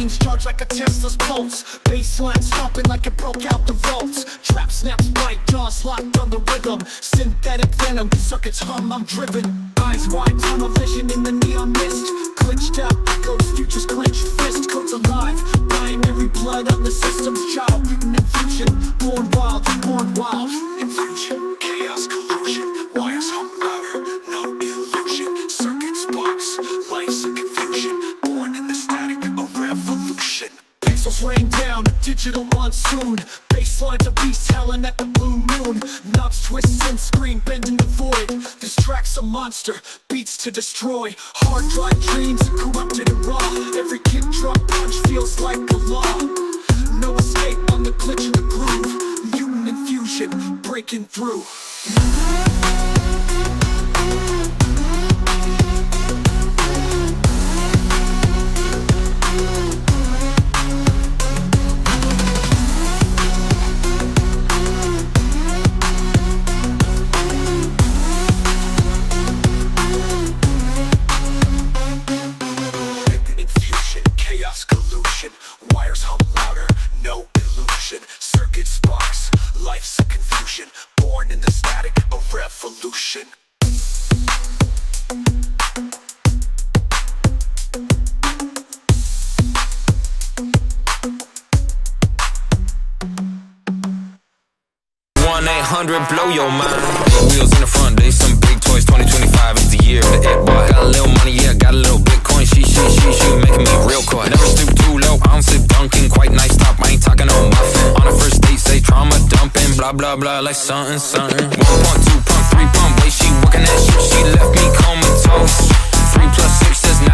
Screams charge like a Tesla's pulse. Baseline stomping like it broke out the vaults. Trap snaps bite, jaws locked on the rhythm. Synthetic venom, circuits hum, I'm driven. Eyes wide, tunnel vision in the neon mist. Glitched out, echoes, futures clenched fist. Codes alive, binary blood on the system's child. Mutant infusion, born wild, infusion, chaos, collusion. Wires hum louder, no illusion. Circuit sparks, life's a confusion. Born in the static, a revolution. Pixels rain down, a digital monsoon. Baselines a beast howling at the blue moon. Knobs twist and scream, bending the void. This track's a monster, beats to destroy. Hard drive dreams, corrupted and raw. Every kick drop punch feels like a law. No escape on the glitch in the groove. Mutant infusion, breaking through. 1-800 blow your mind. Wheels in the front, they some big toys. 2025 is the year of the it boy. Got a little money, yeah, got a little Bitcoin. She making me real coy. Never stoop too low, I don't sit dunking. Quite nice, stop, I ain't talking no muffin. On a first date, say trauma dumping. Blah blah blah, like something. 1.2